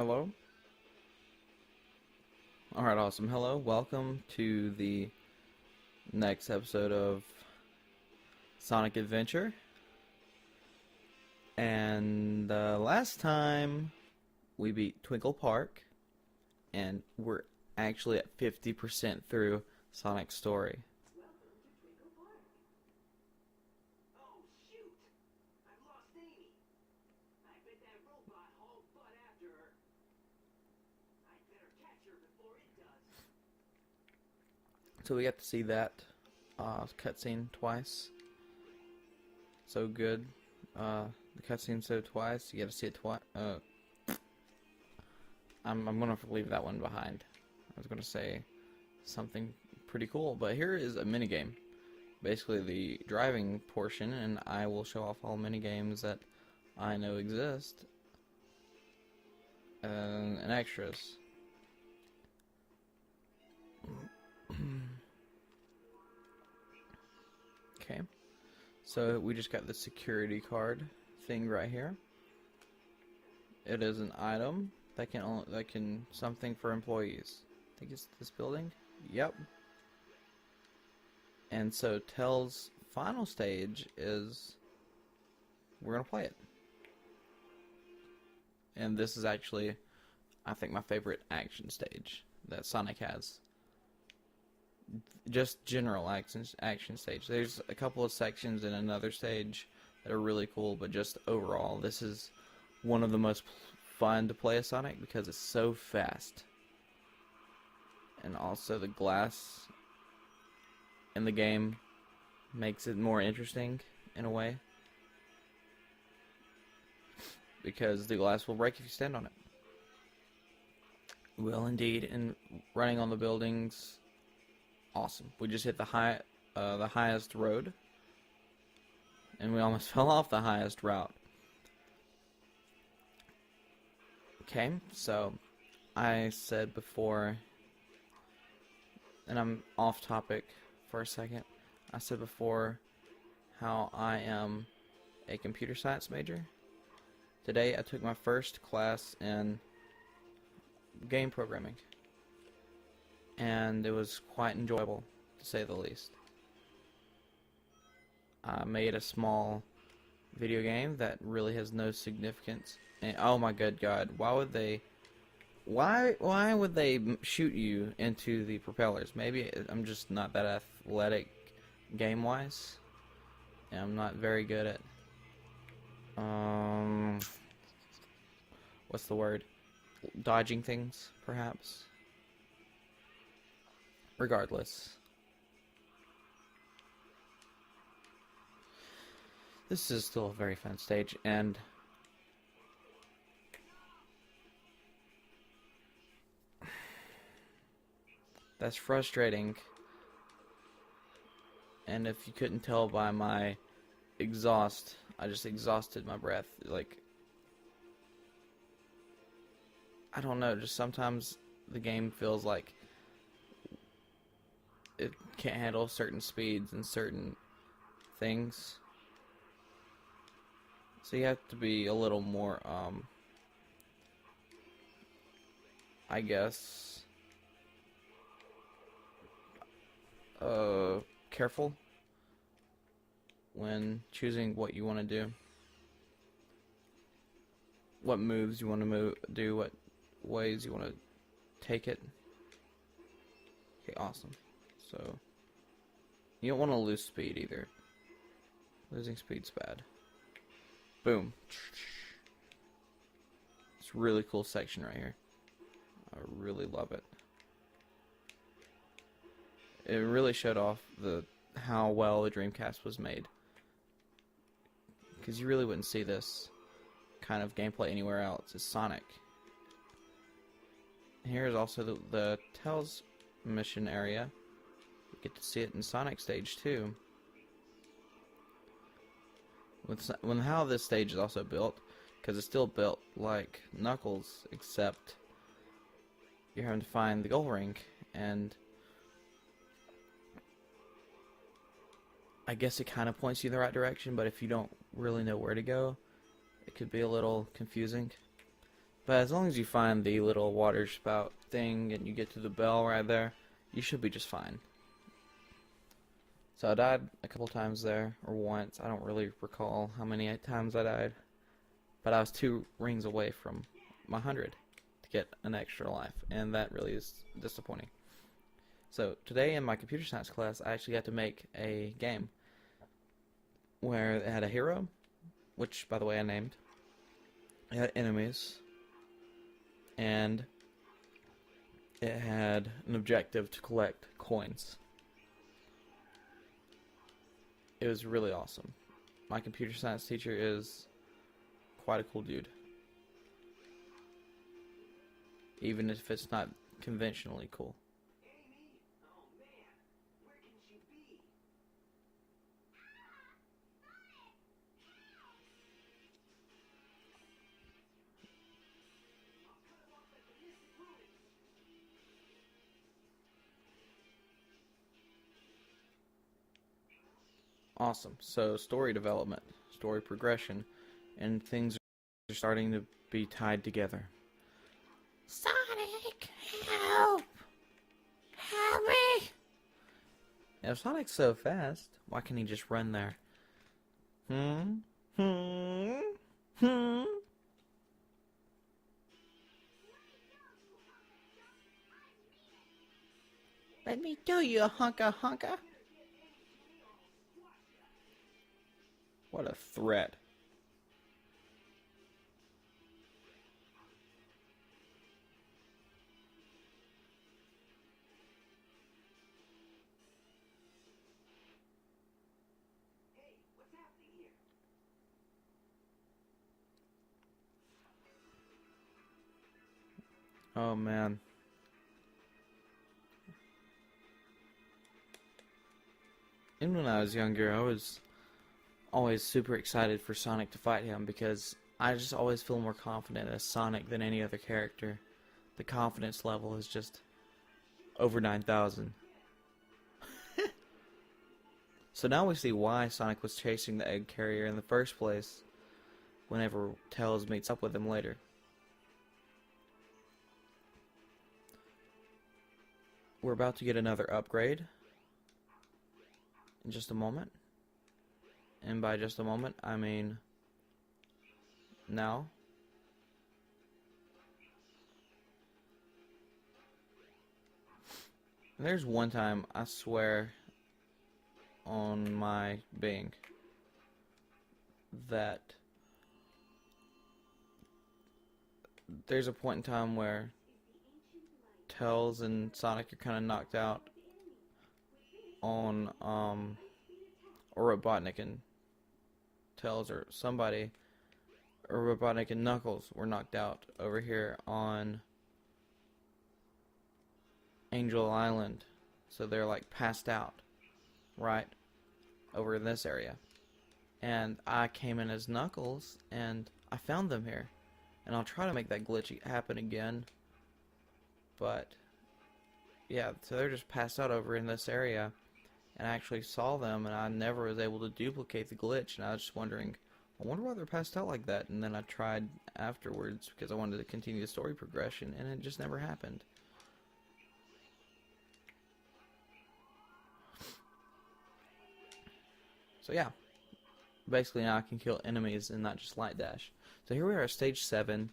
Hello? Alright, awesome. Hello, welcome to the next episode of Sonic Adventure. And last time we beat Twinkle Park, and we're actually at 50% through Sonic's story. Oh shoot! I've lost Amy. I bet that robot hauled butt after her. I'd better catch her before it does. So we got to see that cutscene twice. So good. The cutscene so twice. You got to see it twice. I'm gonna leave that one behind. I was gonna say something pretty cool, but here is a minigame. Basically the driving portion, and I will show off all minigames that I know exist and extras. Okay, so we just got the security card thing right here. It is an item that can something for employees. I think it's this building. Yep. And so Tell's final stage is we're gonna play it. And this is actually, I think, my favorite action stage that Sonic has. Just general action stage. There's a couple of sections in another stage that are really cool, but just overall, this is one of the most fun to play as Sonic because it's so fast. And also the glass in the game makes it more interesting in a way, because the glass will break if you stand on it. Will indeed. And running on the buildings, awesome. We just hit the highest road, and we almost fell off the highest route. Okay, so I said before, and I'm off topic for a second. I said before how I am a computer science major. Today I took my first class in game programming, and it was quite enjoyable, to say the least. I made a small video game that really has no significance, and oh my good God, why would they shoot you into the propellers? Maybe I'm just not that athletic game-wise, and I'm not very good at what's the word? Dodging things, perhaps. Regardless, this is still a very fun stage, and that's frustrating. And if you couldn't tell by my exhaust, I just exhausted my breath. Like, I don't know, just sometimes the game feels like it can't handle certain speeds and certain things. So you have to be a little more, I guess, careful when choosing what you want to do, what moves you want to do, what ways you want to take it. Okay, awesome. So you don't want to lose speed either. Losing speed's bad. Boom. It's a really cool section right here. I really love it. It really showed off how well the Dreamcast was made, because you really wouldn't see this kind of gameplay anywhere else. It's Sonic. Here is also the Tails mission area. You get to see it in Sonic Stage 2. With how this stage is also built, because it's still built like Knuckles, except you're having to find the gold ring, and I guess it kind of points you in the right direction, but if you don't really know where to go, it could be a little confusing. But as long as you find the little water spout thing and you get to the bell right there, you should be just fine. So I died a couple times there, or once. I don't really recall how many times I died. But I was 2 rings away from my 100 to get an extra life, and that really is disappointing. So today in my computer science class, I actually got to make a game where it had a hero, which, by the way, I named. It had enemies, and it had an objective to collect coins. It was really awesome. My computer science teacher is quite a cool dude. Even if it's not conventionally cool. Amy? Oh man, where can she be? I'll cut him off at the Mystic Ruins. Awesome. So story development, story progression, and things are starting to be tied together. Sonic, help! Help me! If Sonic's so fast, why can't he just run there? Let me do you, hunka hunka. What a threat. Hey, what's happening here? Oh man. And when I was younger, I was always super excited for Sonic to fight him because I just always feel more confident as Sonic than any other character. The confidence level is just over 9,000. So now we see why Sonic was chasing the egg carrier in the first place whenever Tails meets up with him later. We're about to get another upgrade in just a moment. And by just a moment, I mean now. And there's one time, I swear on my being, that there's a point in time where Tails and Sonic are kind of knocked out on, or Robotnik and Tails or somebody, or Robotnik and Knuckles were knocked out over here on Angel Island. So they're like passed out, right, over in this area. And I came in as Knuckles, and I found them here. And I'll try to make that glitch happen again. But, yeah, so they're just passed out over in this area. And I actually saw them, and I never was able to duplicate the glitch. And I was just wondering, I wonder why they're passed out like that. And then I tried afterwards because I wanted to continue the story progression, and it just never happened. So yeah, basically now I can kill enemies and not just light dash. So here we are at stage 7,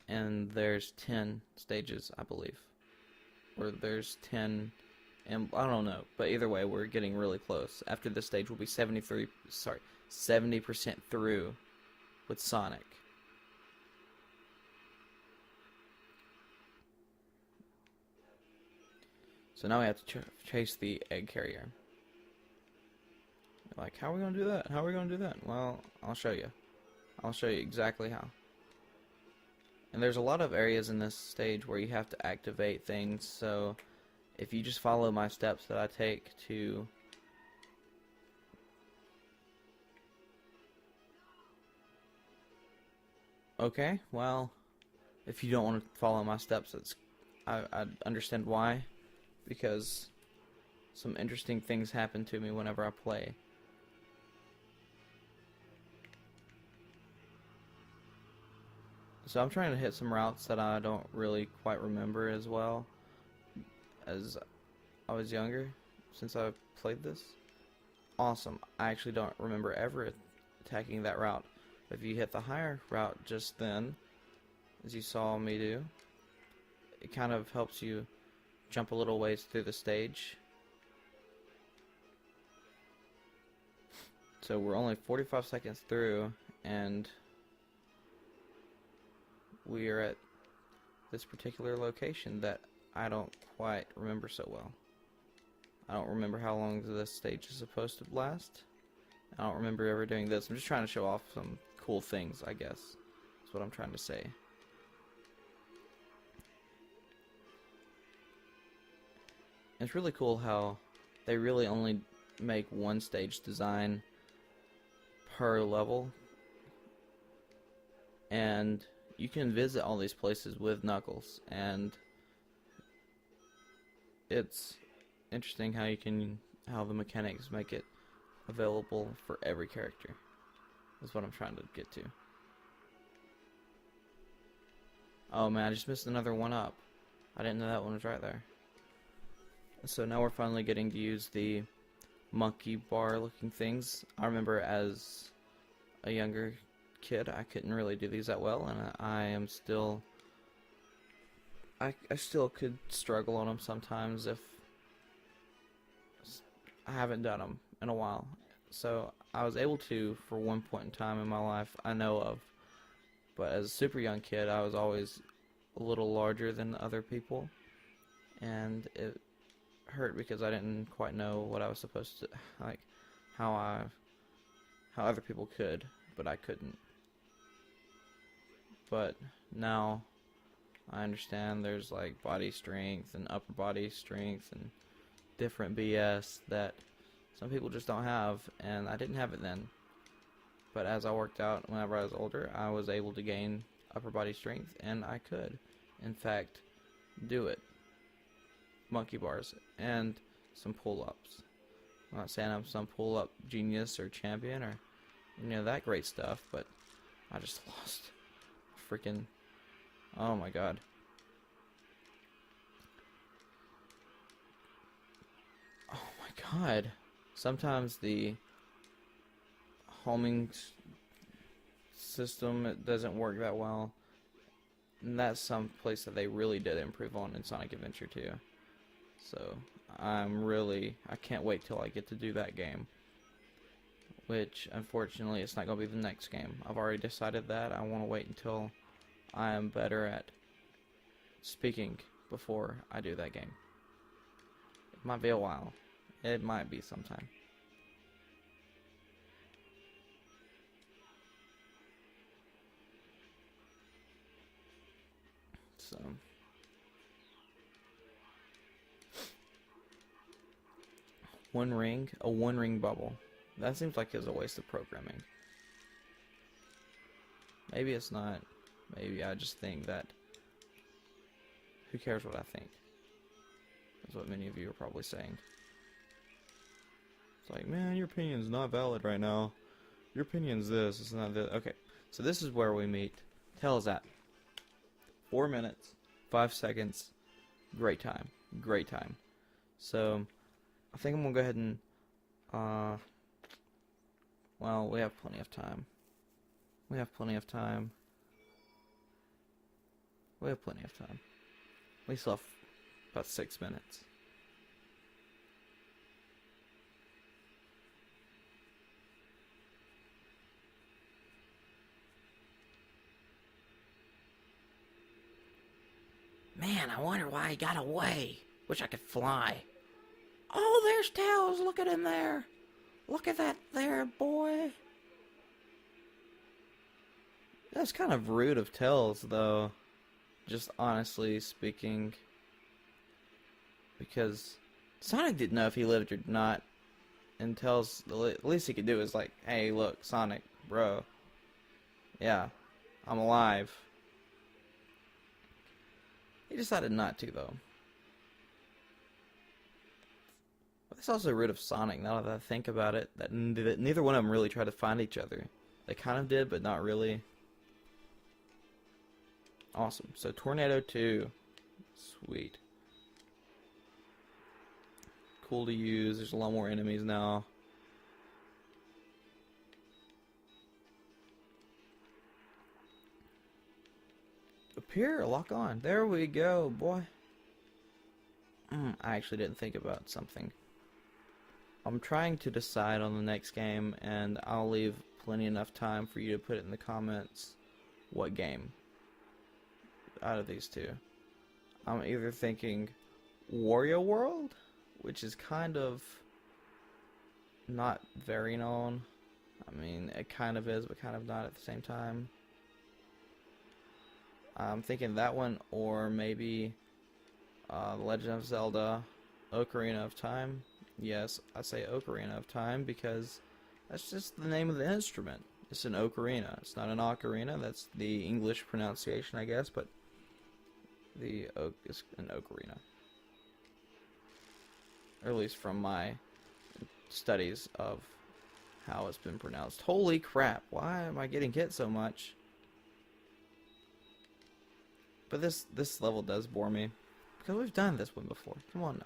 and there's 10 stages, I believe. Or there's 10, and I don't know, but either way, we're getting really close. After this stage, we'll be 70% through with Sonic. So now we have to chase the egg carrier. Like, how are we going to do that? How are we going to do that? Well, I'll show you. I'll show you exactly how. And there's a lot of areas in this stage where you have to activate things, so if you just follow my steps that I take to okay, well, if you don't want to follow my steps, I understand why, because some interesting things happen to me whenever I play. So I'm trying to hit some routes that I don't really quite remember as well as I was younger since I played this. Awesome. I actually don't remember ever attacking that route. But if you hit the higher route just then, as you saw me do, it kind of helps you jump a little ways through the stage. So we're only 45 seconds through, and we are at this particular location that I don't quite remember so well. I don't remember how long this stage is supposed to last. I don't remember ever doing this. I'm just trying to show off some cool things, I guess. That's what I'm trying to say. It's really cool how they really only make one stage design per level, and you can visit all these places with Knuckles, and it's interesting how how the mechanics make it available for every character. That's what I'm trying to get to. Oh man, I just missed another one up. I didn't know that one was right there. So now we're finally getting to use the monkey bar looking things. I remember as a younger kid I couldn't really do these that well, and I am still I still could struggle on them sometimes if I haven't done them in a while. So I was able to for one point in time in my life I know of, but as a super young kid I was always a little larger than other people, and it hurt because I didn't quite know what I was supposed to, like how other people could, but I couldn't. But now I understand there's like body strength and upper body strength and different BS that some people just don't have, and I didn't have it then. But as I worked out whenever I was older, I was able to gain upper body strength, and I could, in fact, do it. Monkey bars and some pull-ups. I'm not saying I'm some pull-up genius or champion or that great stuff, but I just lost freaking, oh my god. Oh my god. Sometimes the homing system, it doesn't work that well, and that's some place that they really did improve on in Sonic Adventure 2. So I can't wait till I get to do that game, which unfortunately it's not going to be the next game. I've already decided that. I want to wait until I am better at speaking before I do that game. It might be a while. It might be sometime. So a one ring bubble. That seems like it's a waste of programming. Maybe it's not. Maybe I just think that, who cares what I think? That's what many of you are probably saying. It's like, man, your opinion's not valid right now. Your opinion's this, it's not this. Okay, so this is where we meet Tails at. 4 minutes, 5 seconds. Great time. Great time. So I think I'm gonna go ahead and well, we have plenty of time. We have plenty of time. We still have about 6 minutes. Man, I wonder why he got away. Wish I could fly. Oh, there's Tails. Look at him there. Look at that there, boy. That's kind of rude of Tails, though. Just honestly speaking. Because Sonic didn't know if he lived or not. And Tails, the least he could do is like, hey, look, Sonic, bro. Yeah, I'm alive. He decided not to, though. But it's also rude of Sonic, now that I think about it, that neither one of them really tried to find each other. They kind of did, but not really. Awesome. So Tornado 2. Sweet. Cool to use. There's a lot more enemies now. Appear, lock on. There we go, boy. I actually didn't think about something. I'm trying to decide on the next game, and I'll leave plenty enough time for you to put it in the comments what game out of these two. I'm either thinking Wario World, which is kind of not very known. I mean, it kind of is, but kind of not at the same time. I'm thinking that one, or maybe The Legend of Zelda Ocarina of Time. Yes, I say Ocarina of Time because that's just the name of the instrument. It's an ocarina. It's not an ocarina. That's the English pronunciation, I guess, but the oak is an ocarina. Or at least from my studies of how it's been pronounced. Holy crap, why am I getting hit so much? But this level does bore me. Because we've done this one before. Come on now.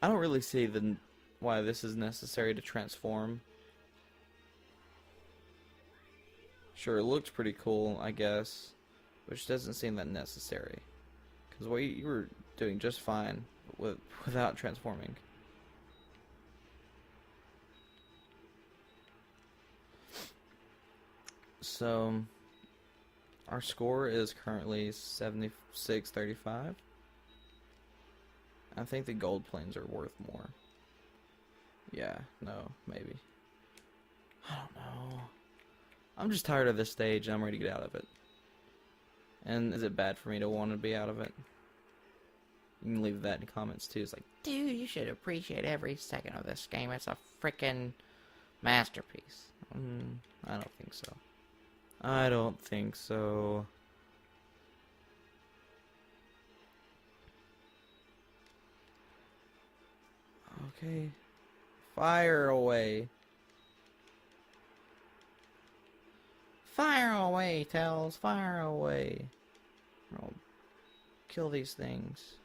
I don't really see why this is necessary to transform. Sure, it looks pretty cool, I guess, which doesn't seem that necessary. Because what you were doing just fine without transforming. So, our score is currently 76-35. I think the gold planes are worth more. Yeah, no, maybe. I don't know. I'm just tired of this stage and I'm ready to get out of it. And is it bad for me to want to be out of it? You can leave that in the comments too. It's like, dude, you should appreciate every second of this game. It's a freaking masterpiece. I don't think so. I don't think so. Okay. Fire away. Fire away, Tails. Fire away. I'll kill these things.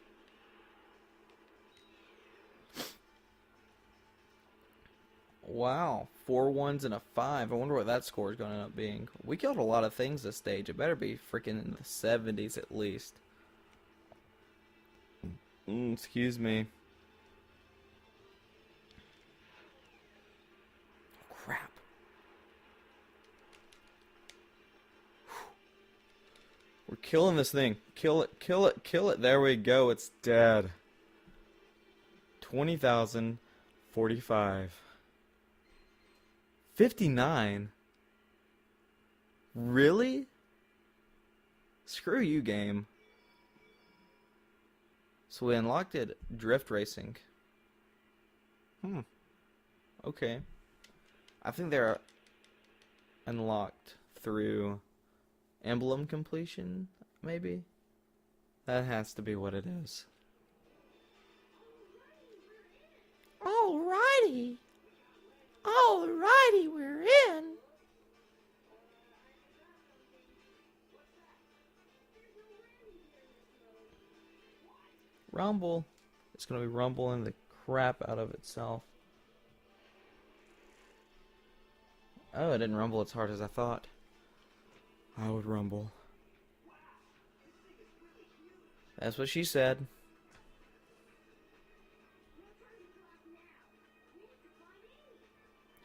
Wow. 4 1s and a 5. I wonder what that score is going to end up being. We killed a lot of things this stage. It better be freaking in the 70s at least. Excuse me. Crap. We're killing this thing. Kill it, kill it, kill it. There we go. It's dead. 20,045. 59? Really? Screw you, game. So we unlocked it. Drift racing. Okay. I think they're unlocked through emblem completion, maybe? That has to be what it is. Alrighty. Alrighty, we're in. Rumble. It's gonna be rumbling the crap out of itself. Oh, it didn't rumble as hard as I thought. I would rumble. That's what she said.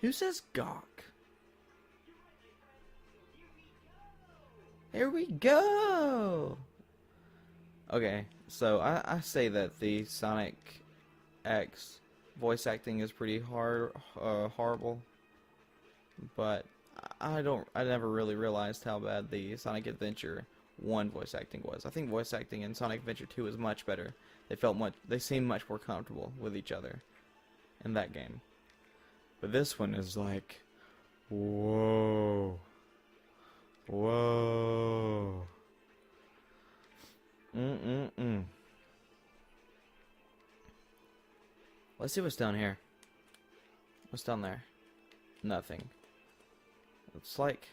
Who says gawk? Here we go! Okay, so I say that the Sonic X voice acting is pretty horrible. But I never really realized how bad the Sonic Adventure 1 voice acting was. I think voice acting in Sonic Adventure 2 is much better. They seemed much more comfortable with each other in that game. But this one is like, whoa. Whoa. Let's see what's down here. What's down there? Nothing. It's like...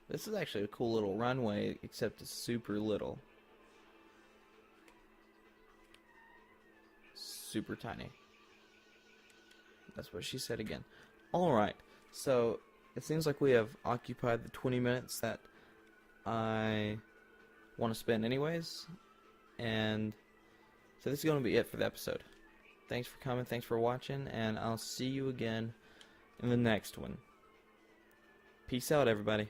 This is actually a cool little runway, except it's super little. Super tiny. That's what she said again. Alright, so it seems like we have occupied the 20 minutes that I want to spend anyways. And so this is going to be it for the episode. Thanks for coming, thanks for watching, and I'll see you again in the next one. Peace out, everybody.